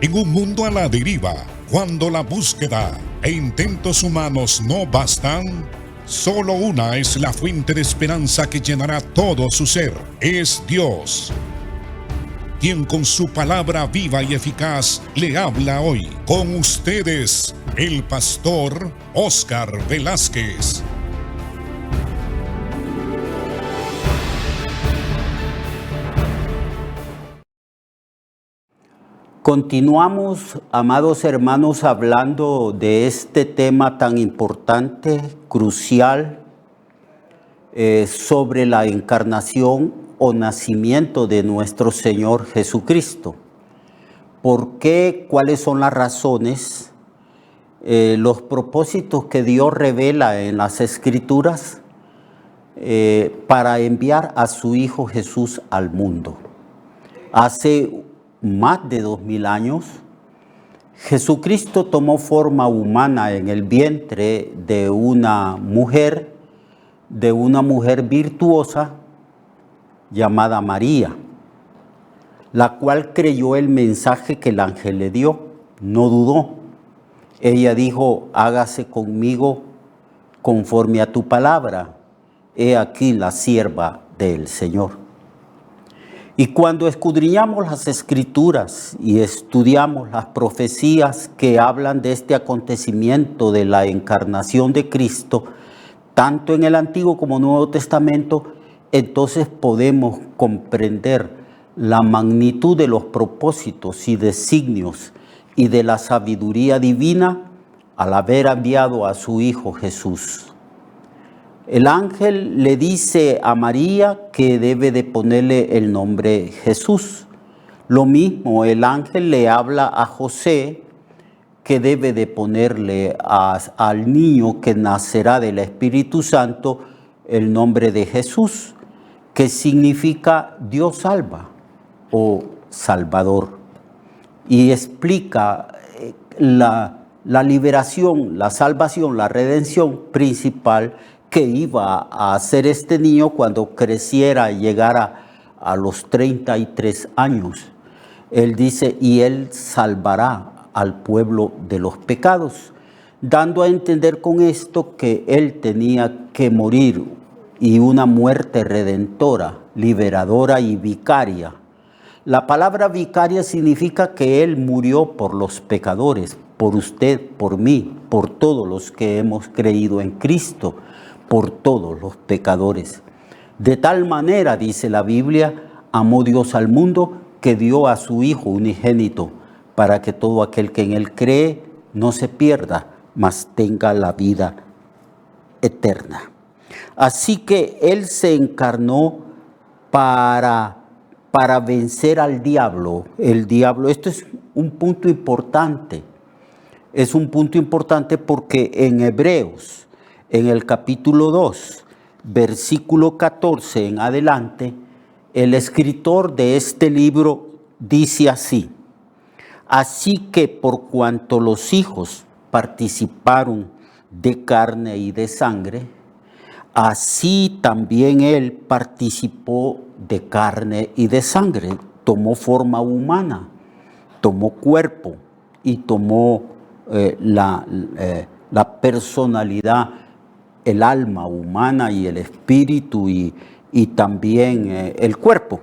En un mundo a la deriva, cuando la búsqueda e intentos humanos no bastan, solo una es la fuente de esperanza que llenará todo su ser. Es Dios, quien con su palabra viva y eficaz le habla hoy. Con ustedes, el pastor Óscar Velázquez. Continuamos, amados hermanos, hablando de este tema tan importante, crucial, sobre la encarnación o nacimiento de nuestro Señor Jesucristo. ¿Por qué? ¿Cuáles son las razones? Los propósitos que Dios revela en las Escrituras para enviar a su Hijo Jesús al mundo. Hace más de 2000 años, Jesucristo tomó forma humana en el vientre de una mujer virtuosa llamada María, la cual creyó el mensaje que el ángel le dio, no dudó. Ella dijo: hágase conmigo conforme a tu palabra, he aquí la sierva del Señor. Y cuando escudriñamos las Escrituras y estudiamos las profecías que hablan de este acontecimiento de la encarnación de Cristo, tanto en el Antiguo como Nuevo Testamento, entonces podemos comprender la magnitud de los propósitos y designios y de la sabiduría divina al haber enviado a su Hijo Jesús. El ángel le dice a María que debe de ponerle el nombre Jesús. Lo mismo, el ángel le habla a José que debe de ponerle al niño que nacerá del Espíritu Santo el nombre de Jesús, que significa Dios salva o Salvador. Y explica la liberación, la salvación, la redención principal que iba a hacer este niño cuando creciera y llegara a los 33 años. Él dice: y él salvará al pueblo de los pecados, dando a entender con esto que él tenía que morir, y una muerte redentora, liberadora y vicaria. La palabra vicaria significa que él murió por los pecadores, por usted, por mí, por todos los que hemos creído en Cristo, por todos los pecadores. De tal manera, dice la Biblia, amó Dios al mundo que dio a su Hijo unigénito, para que todo aquel que en él cree no se pierda, mas tenga la vida eterna. Así que él se encarnó para vencer al diablo. El diablo, esto es un punto importante. Es un punto importante porque en Hebreos, en el capítulo 2, versículo 14 en adelante, el escritor de este libro dice así: así que por cuanto los hijos participaron de carne y de sangre, así también él participó de carne y de sangre. Tomó forma humana, tomó cuerpo y tomó la personalidad, el alma humana y el espíritu y también el cuerpo.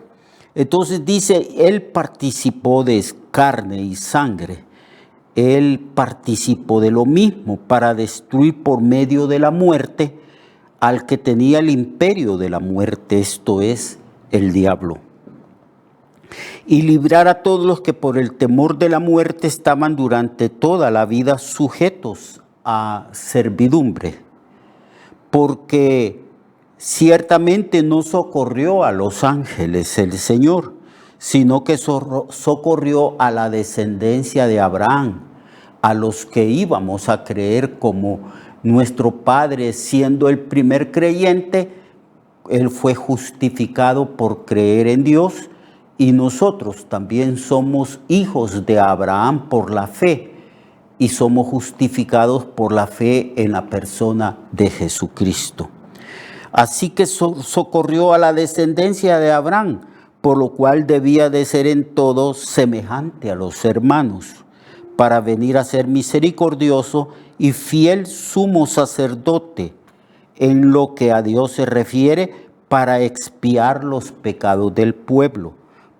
Entonces dice, él participó de carne y sangre. Él participó de lo mismo para destruir por medio de la muerte al que tenía el imperio de la muerte, esto es, el diablo. Y librar a todos los que por el temor de la muerte estaban durante toda la vida sujetos a servidumbre. Porque ciertamente no socorrió a los ángeles el Señor, sino que socorrió a la descendencia de Abraham, a los que íbamos a creer como nuestro Padre, siendo el primer creyente, él fue justificado por creer en Dios, y nosotros también somos hijos de Abraham por la fe, y somos justificados por la fe en la persona de Jesucristo. Así que socorrió a la descendencia de Abraham, por lo cual debía de ser en todo semejante a los hermanos, para venir a ser misericordioso y fiel sumo sacerdote en lo que a Dios se refiere, para expiar los pecados del pueblo,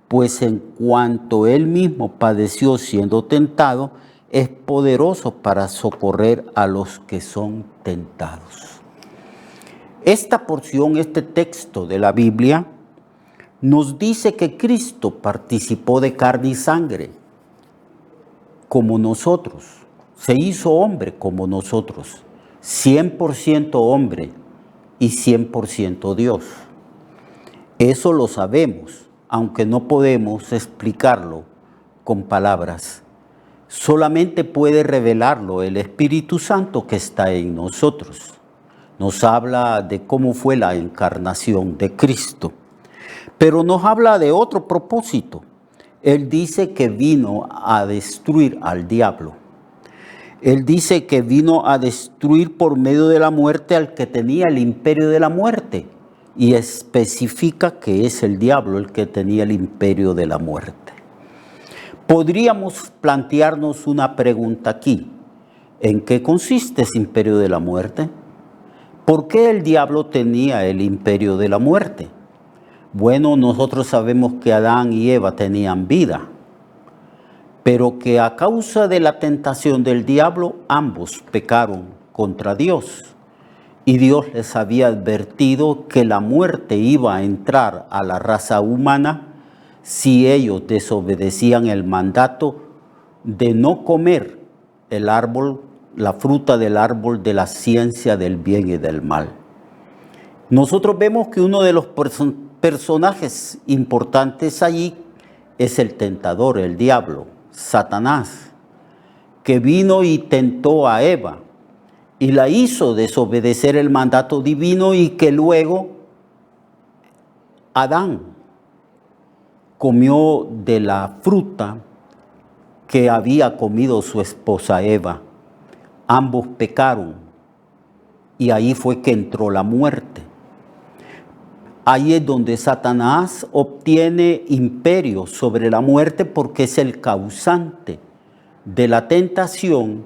pues en cuanto él mismo padeció siendo tentado, es poderoso para socorrer a los que son tentados. Esta porción, este texto de la Biblia, nos dice que Cristo participó de carne y sangre como nosotros, se hizo hombre como nosotros, 100% hombre y 100% Dios. Eso lo sabemos, aunque no podemos explicarlo con palabras. Solamente puede revelarlo el Espíritu Santo que está en nosotros. Nos habla de cómo fue la encarnación de Cristo. Pero nos habla de otro propósito. Él dice que vino a destruir al diablo. Él dice que vino a destruir por medio de la muerte al que tenía el imperio de la muerte. Y especifica que es el diablo el que tenía el imperio de la muerte. Podríamos plantearnos una pregunta aquí. ¿En qué consiste ese imperio de la muerte? ¿Por qué el diablo tenía el imperio de la muerte? Bueno, nosotros sabemos que Adán y Eva tenían vida, pero que a causa de la tentación del diablo, ambos pecaron contra Dios. Y Dios les había advertido que la muerte iba a entrar a la raza humana si ellos desobedecían el mandato de no comer el árbol, la fruta del árbol de la ciencia del bien y del mal. Nosotros vemos que uno de los personajes importantes allí es el tentador, el diablo, Satanás, que vino y tentó a Eva y la hizo desobedecer el mandato divino, y que luego Adán comió de la fruta que había comido su esposa Eva. Ambos pecaron y ahí fue que entró la muerte. Ahí es donde Satanás obtiene imperio sobre la muerte, porque es el causante de la tentación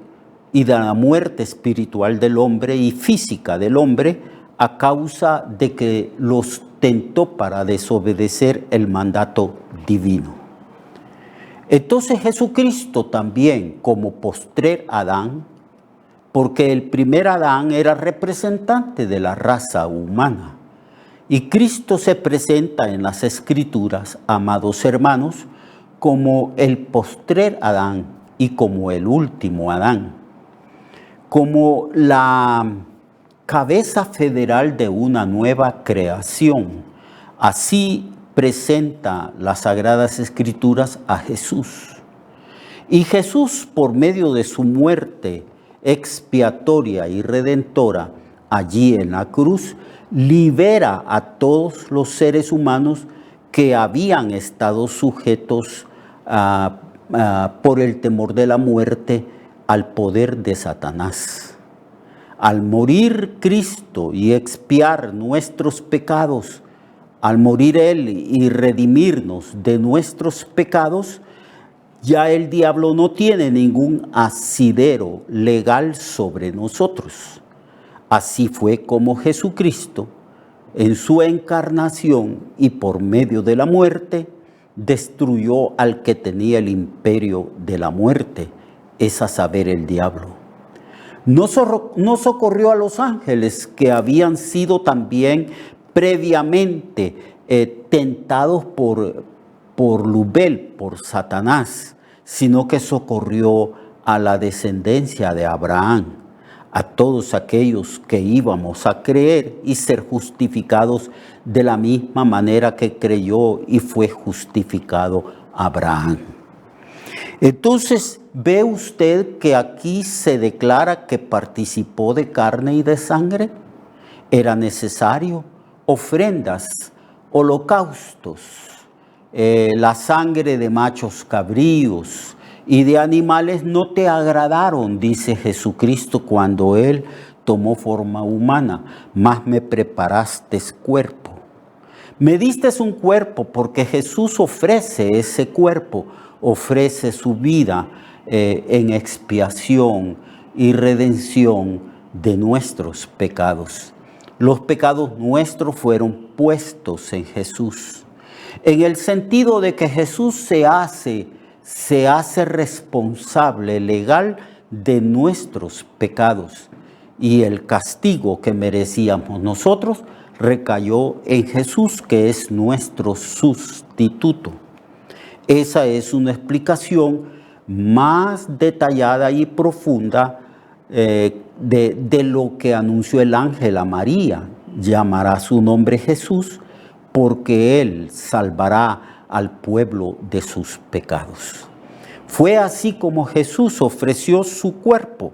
y de la muerte espiritual del hombre y física del hombre, a causa de que los tentó para desobedecer el mandato divino. Entonces Jesucristo también, como postrer Adán, porque el primer Adán era representante de la raza humana, y Cristo se presenta en las Escrituras, amados hermanos, como el postrer Adán y como el último Adán, como la cabeza federal de una nueva creación. Así presenta las Sagradas Escrituras a Jesús. Y Jesús, por medio de su muerte expiatoria y redentora allí en la cruz, libera a todos los seres humanos que habían estado sujetos por el temor de la muerte al poder de Satanás. Al morir Cristo y expiar nuestros pecados, al morir Él y redimirnos de nuestros pecados, ya el diablo no tiene ningún asidero legal sobre nosotros. Así fue como Jesucristo, en su encarnación y por medio de la muerte, destruyó al que tenía el imperio de la muerte, es a saber, el diablo. No socorrió a los ángeles, que habían sido también previamente tentados por Luzbel, por Satanás, sino que socorrió a la descendencia de Abraham, a todos aquellos que íbamos a creer y ser justificados de la misma manera que creyó y fue justificado Abraham. Entonces, ¿ve usted que aquí se declara que participó de carne y de sangre? Era necesario ofrendas, holocaustos, la sangre de machos cabríos y de animales no te agradaron, dice Jesucristo cuando Él tomó forma humana, mas me preparaste cuerpo. Me diste un cuerpo porque Jesús ofrece ese cuerpo, ofrece su vida en expiación y redención de nuestros pecados. Los pecados nuestros fueron puestos en Jesús, en el sentido de que Jesús se hace responsable legal de nuestros pecados, y el castigo que merecíamos nosotros recayó en Jesús, que es nuestro sustituto. Esa es una explicación más detallada y profunda de lo que anunció el ángel a María. Llamará su nombre Jesús, porque Él salvará al pueblo de sus pecados. Fue así como Jesús ofreció su cuerpo,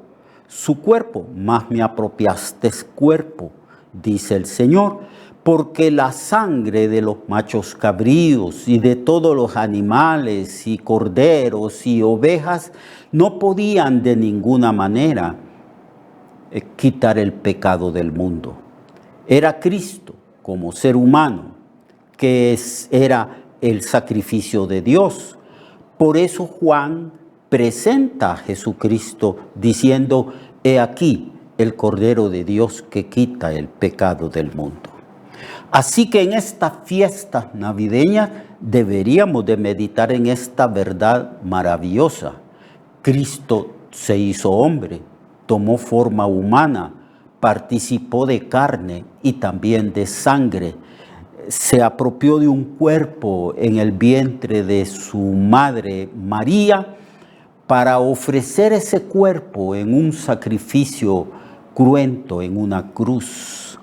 más me apropiaste cuerpo, dice el Señor, porque la sangre de los machos cabríos y de todos los animales y corderos y ovejas no podían de ninguna manera quitar el pecado del mundo. Era Cristo como ser humano, que era el sacrificio de Dios. Por eso Juan presenta a Jesucristo diciendo: he aquí el Cordero de Dios que quita el pecado del mundo. Así que en estas fiestas navideñas deberíamos de meditar en esta verdad maravillosa. Cristo se hizo hombre, tomó forma humana, participó de carne y también de sangre. Se apropió de un cuerpo en el vientre de su madre María para ofrecer ese cuerpo en un sacrificio cruento, en una cruz.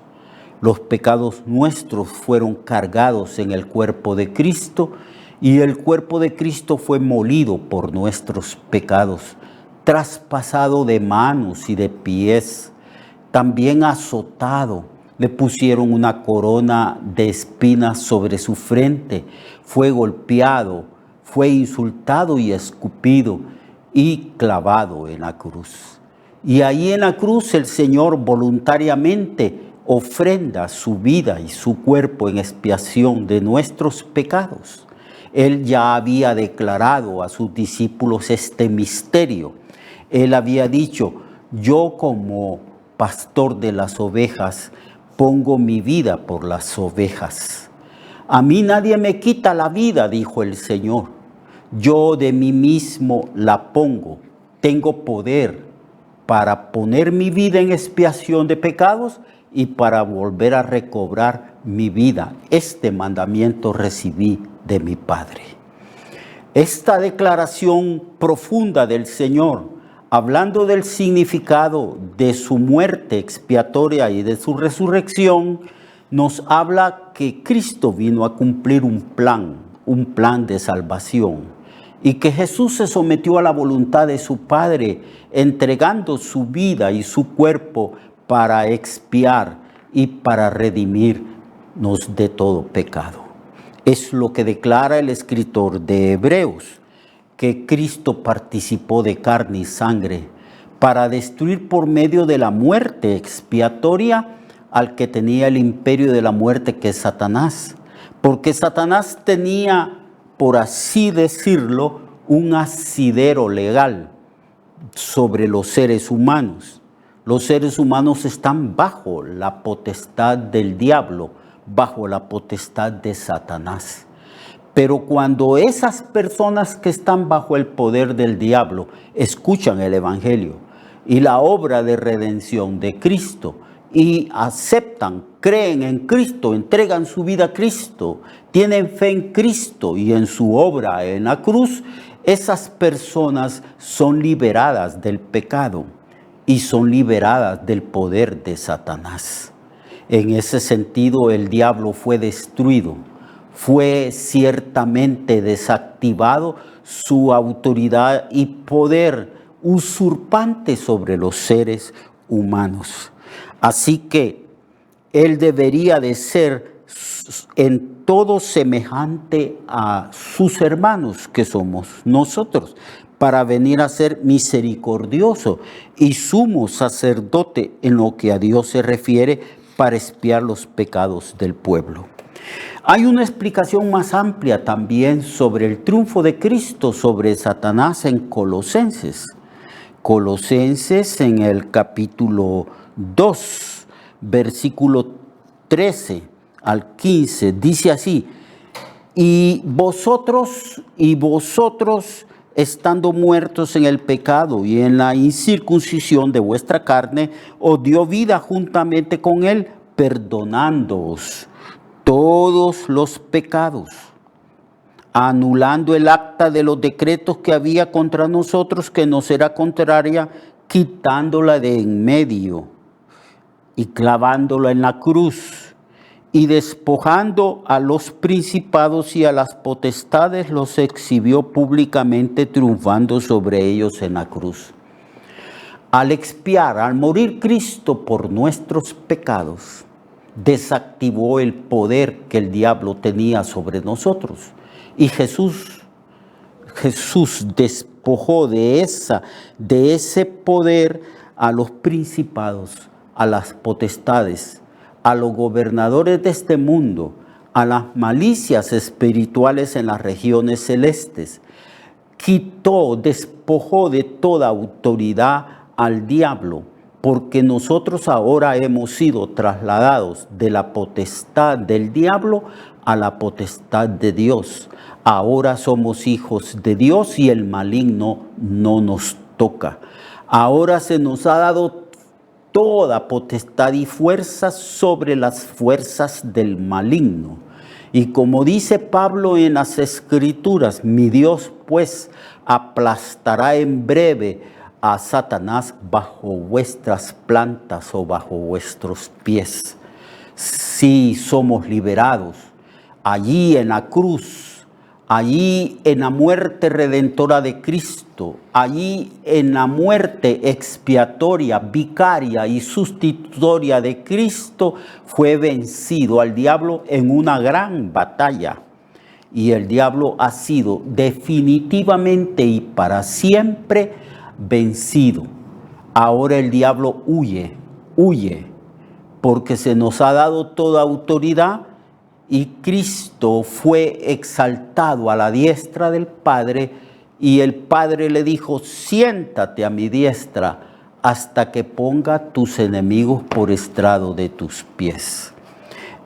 Los pecados nuestros fueron cargados en el cuerpo de Cristo, y el cuerpo de Cristo fue molido por nuestros pecados, traspasado de manos y de pies, también azotado. Le pusieron una corona de espinas sobre su frente, fue golpeado, fue insultado y escupido y clavado en la cruz. Y ahí en la cruz el Señor voluntariamente ofrenda su vida y su cuerpo en expiación de nuestros pecados. Él ya había declarado a sus discípulos este misterio. Él había dicho: yo como pastor de las ovejas pongo mi vida por las ovejas. A mí nadie me quita la vida, dijo el Señor. Yo de mí mismo la pongo. Tengo poder para poner mi vida en expiación de pecados y para volver a recobrar mi vida. Este mandamiento recibí de mi Padre. Esta declaración profunda del Señor, hablando del significado de su muerte expiatoria y de su resurrección, nos habla que Cristo vino a cumplir un plan de salvación, y que Jesús se sometió a la voluntad de su Padre, entregando su vida y su cuerpo para expiar y para redimirnos de todo pecado. Es lo que declara el escritor de Hebreos, que Cristo participó de carne y sangre para destruir por medio de la muerte expiatoria al que tenía el imperio de la muerte, que es Satanás. Porque Satanás tenía, por así decirlo, un asidero legal sobre los seres humanos. Los seres humanos están bajo la potestad del diablo, bajo la potestad de Satanás. Pero cuando esas personas que están bajo el poder del diablo escuchan el Evangelio y la obra de redención de Cristo y aceptan, creen en Cristo, entregan su vida a Cristo, tienen fe en Cristo y en su obra en la cruz, esas personas son liberadas del pecado y son liberadas del poder de Satanás. En ese sentido, el diablo fue destruido. Fue ciertamente desactivado su autoridad y poder usurpante sobre los seres humanos. Así que él debería de ser en todo semejante a sus hermanos, que somos nosotros, para venir a ser misericordioso y sumo sacerdote en lo que a Dios se refiere, para expiar los pecados del pueblo. Hay una explicación más amplia también sobre el triunfo de Cristo sobre Satanás en Colosenses. Colosenses en el capítulo 2, versículo 13 al 15, dice así: y vosotros estando muertos en el pecado y en la incircuncisión de vuestra carne, os dio vida juntamente con él, perdonándoos todos los pecados, anulando el acta de los decretos que había contra nosotros, que nos era contraria, quitándola de en medio y clavándola en la cruz, y despojando a los principados y a las potestades, los exhibió públicamente, triunfando sobre ellos en la cruz. Al expiar, al morir Cristo por nuestros pecados, desactivó el poder que el diablo tenía sobre nosotros. Y Jesús despojó de ese poder a los principados, a las potestades, a los gobernadores de este mundo, a las malicias espirituales en las regiones celestes. Despojó de toda autoridad al diablo, porque nosotros ahora hemos sido trasladados de la potestad del diablo a la potestad de Dios. Ahora somos hijos de Dios y el maligno no nos toca. Ahora se nos ha dado toda potestad y fuerza sobre las fuerzas del maligno. Y como dice Pablo en las Escrituras, mi Dios pues aplastará en breve a Satanás bajo vuestras plantas o bajo vuestros pies. Si somos liberados allí en la cruz, allí en la muerte redentora de Cristo, allí en la muerte expiatoria, vicaria y sustitutoria de Cristo, fue vencido al diablo en una gran batalla. Y el diablo ha sido definitivamente y para siempre vencido. Ahora el diablo huye, porque se nos ha dado toda autoridad y Cristo fue exaltado a la diestra del Padre y el Padre le dijo: siéntate a mi diestra hasta que ponga tus enemigos por estrado de tus pies.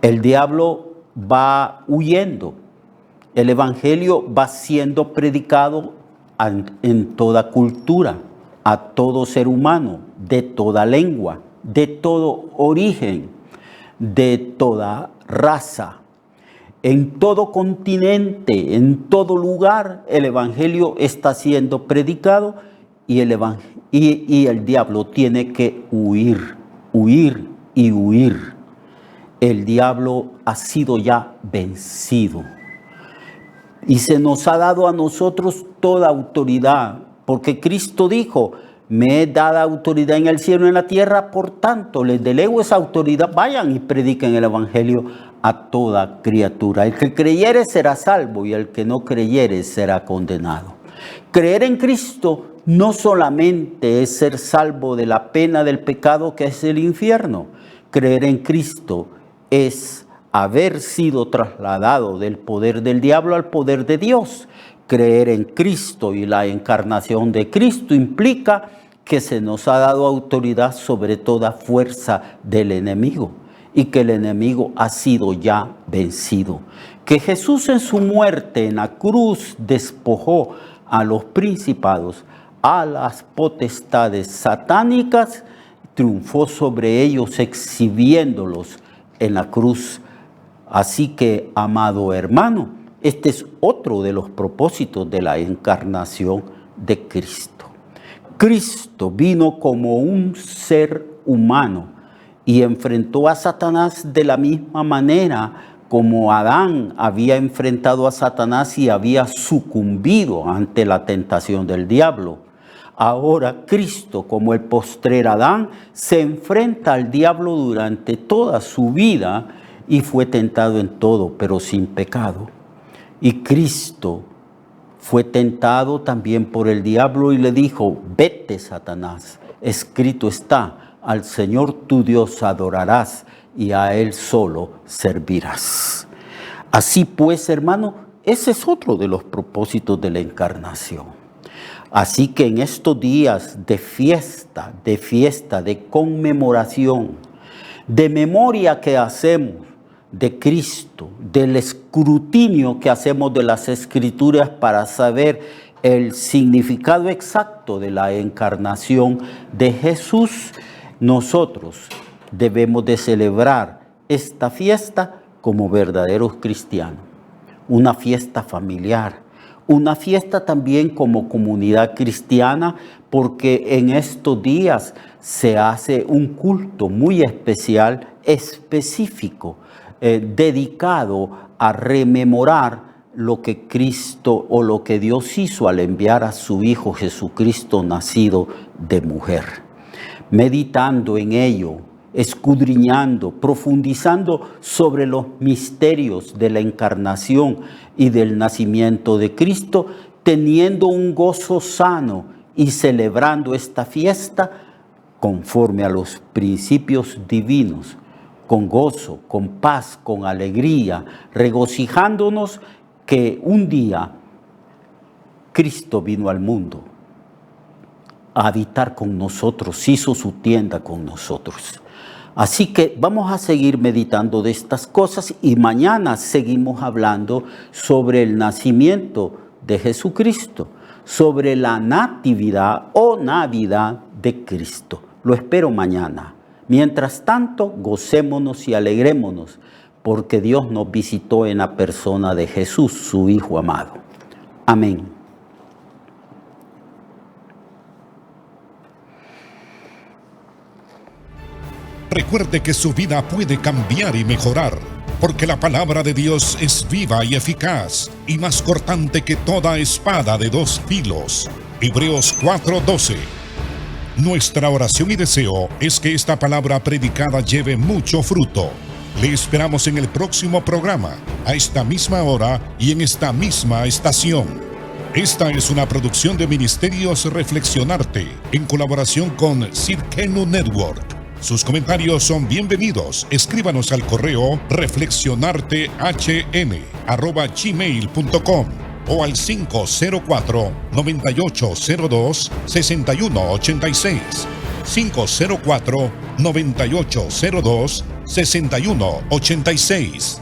El diablo va huyendo. El evangelio va siendo predicado en toda cultura, a todo ser humano, de toda lengua, de todo origen, de toda raza. En todo continente, en todo lugar, el evangelio está siendo predicado y el diablo tiene que huir. El diablo ha sido ya vencido. Y se nos ha dado a nosotros toda autoridad, porque Cristo dijo: me es dada autoridad en el cielo y en la tierra, por tanto les delego esa autoridad, vayan y prediquen el evangelio a toda criatura. El que creyere será salvo y el que no creyere será condenado. Creer en Cristo no solamente es ser salvo de la pena del pecado que es el infierno. Creer en Cristo es haber sido trasladado del poder del diablo al poder de Dios. Creer en Cristo y la encarnación de Cristo implica que se nos ha dado autoridad sobre toda fuerza del enemigo y que el enemigo ha sido ya vencido. Que Jesús en su muerte en la cruz despojó a los principados, a las potestades satánicas, triunfó sobre ellos exhibiéndolos en la cruz. Así que, amado hermano, este es otro de los propósitos de la encarnación de Cristo. Cristo vino como un ser humano y enfrentó a Satanás de la misma manera como Adán había enfrentado a Satanás y había sucumbido ante la tentación del diablo. Ahora Cristo, como el postrer Adán, se enfrenta al diablo durante toda su vida y fue tentado en todo, pero sin pecado. Y Cristo fue tentado también por el diablo y le dijo: vete, Satanás, escrito está, al Señor tu Dios adorarás y a Él solo servirás. Así pues, hermano, ese es otro de los propósitos de la encarnación. Así que en estos días de fiesta, de conmemoración, de memoria que hacemos de Cristo, del escrutinio que hacemos de las Escrituras para saber el significado exacto de la encarnación de Jesús, nosotros debemos de celebrar esta fiesta como verdaderos cristianos. Una fiesta familiar, una fiesta también como comunidad cristiana, porque en estos días se hace un culto muy especial, específico, dedicado a rememorar lo que Cristo o lo que Dios hizo al enviar a su Hijo Jesucristo nacido de mujer. Meditando en ello, escudriñando, profundizando sobre los misterios de la encarnación y del nacimiento de Cristo, teniendo un gozo sano y celebrando esta fiesta conforme a los principios divinos, con gozo, con paz, con alegría, regocijándonos que un día Cristo vino al mundo a habitar con nosotros, hizo su tienda con nosotros. Así que vamos a seguir meditando de estas cosas y mañana seguimos hablando sobre el nacimiento de Jesucristo, sobre la natividad o Navidad de Cristo. Lo espero mañana. Mientras tanto, gocémonos y alegrémonos, porque Dios nos visitó en la persona de Jesús, su Hijo amado. Amén. Recuerde que su vida puede cambiar y mejorar, porque la palabra de Dios es viva y eficaz, y más cortante que toda espada de dos filos. Hebreos 4:12. Nuestra oración y deseo es que esta palabra predicada lleve mucho fruto. Le esperamos en el próximo programa, a esta misma hora y en esta misma estación. Esta es una producción de Ministerios Reflexionarte, en colaboración con Sirkenu Network. Sus comentarios son bienvenidos. Escríbanos al correo reflexionartehn@gmail.com o al 504-9802-6186. 504-9802-6186.